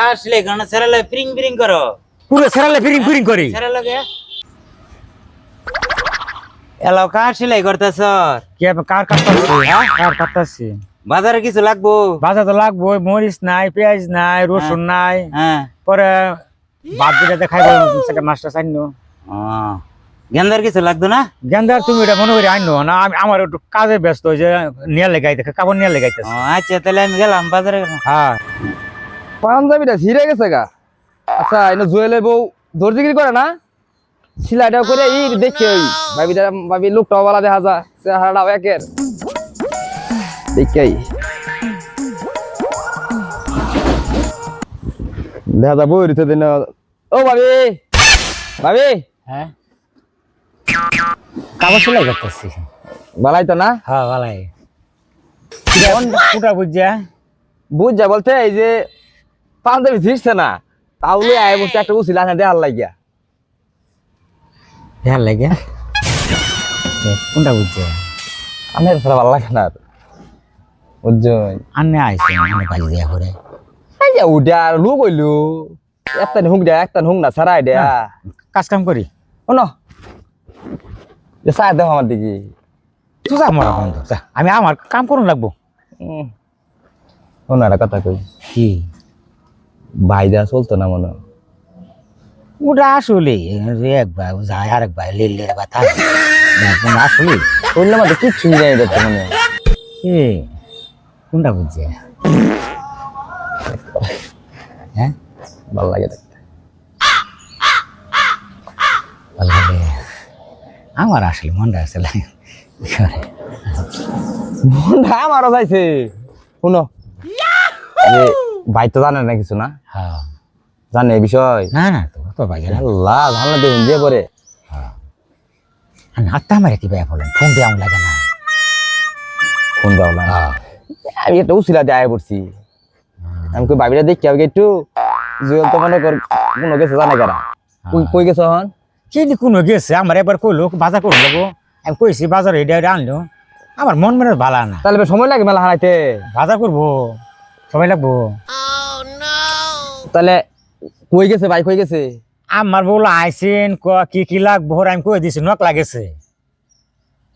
আসলে গানা সেরালে ফিরিং ফিরিং করো পুরো সেরালে ফিরিং ফিরিং করি সেরালে এলো কার সেলাই করতেছ কি কার কাটতাছি কার কাটতাছি বাজারে কিছু লাগবো বাজার তো লাগবো মরিচ নাই পেঁয়াজ নাই রসুন নাই হ্যাঁ পরে বাদ দিলে দেখাইবো মাছটা চাইনো গেন্দার কিছু লাগতো না গেন্দার তুমি এটা মনে করি আইনো না আমার একটু কাজে ব্যস্ত যে নিয়ে লেগাইতে কাপড় নিয়ে লেগাইতেছে আচ্ছা তাহলে আমি গেলাম বাজারে হ্যাঁ পাঞ্জাবিটা ছিঁড়ে গেছে গা আচ্ছা এনে জুয়েলে বউ দর্জিগিরি করে না সিলাইটাও করে ই দেখি ওই ভাবি লোকটাও বলা দেখা যা চেহারাটাও একের দেখি দেখা যা বই রিতে দিন ও ভাবি ভাবি হ্যাঁ কাপড় সেলাই করতেছি বালাই তো না হ্যাঁ ভালাই কুটা বুঝছা বুঝ যা বলতে এই যে পাঞ্জাবি ছিঁড়ছে না তাহলে আয় বসে একটা উচিল আছে দেখার লাগিয়া হ্যাঁ লাগে কোনটা বুঝছে আমি ছাড়া ভালো লাগে না বুঝছই আন্নে আইছে আন্নে কাজ দিয়া করে এই যে উডা আর লোক হইলো একটা হুক দেয়া একটা হুক না ছাড়াই দেয়া কাজ কাম করি শোনো যে চাই দেও আমার দিকে তুই যা আমার বন্ধু যা আমি আমার কাম করুন লাগবো শোনো একটা কথা কই কি ভাই দেয়া চলতো না মনে ওটা আসলে একবার যায় আরেকবার লিলে কথা আসলে শুনলে মাত্র কিচ্ছু জানি দেখতে মনে এ কোনটা বুঝছে হ্যাঁ ভালো লাগে দেখতে ভালো লাগে আমার আসলে মনটা আসলে মনটা আমারও যাইছে শুনো যে ভাই তো জানে না কিছু না হ্যাঁ জানে এই বিষয় না না তো তো ভাই আল্লাহ জানলে দেখুন যে পরে নাত্তা আমার কি ভাই বলেন ফোন দেওয়া লাগে না ফোন দাও না হ্যাঁ আমি একটা উচিলা দিয়ে আয় পড়ছি আমি কই ভাবিটা দেখি আগে একটু জুয়েল তো মনে কর কোনো গেছে জানে কারা কই গেছ হন কি কোনো গেছে আমার এবার কইলো বাজার করুন লাগবো আমি কইছি বাজার এটা আনলো আমার মন মনে ভালো না তাহলে সময় লাগে মেলা হারাইতে বাজার করবো সবাই লাগবো তাহলে কই গেছে ভাই কই গেছে আমার বউলা আইসেন কি কি লাগবো আমি কই দিছি নক লাগেছে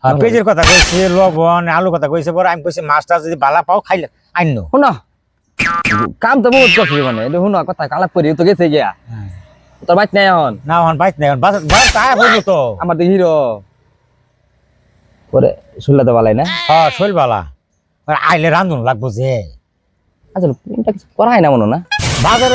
পেঁয়াজের কথা কইছে লবণ আলু কথা কইছে পরে আমি কইছি মাছটা যদি বালা পাও খাইলে আইনো শুনো কাম তো বহুত করছি মানে এটা শুনো কথা কালাপ করি তো গেছে গিয়া তোর বাইক নাই এখন না হন বাইত নাই বাজার বাজার আয়া বলবো তো আমার তো হিরো পরে শুনলে তো ভালাই না হ্যাঁ শৈল বালা আইলে রান্ধুন লাগবো যে আচ্ছা কোনটা কিছু করাই না মনে না বাজারে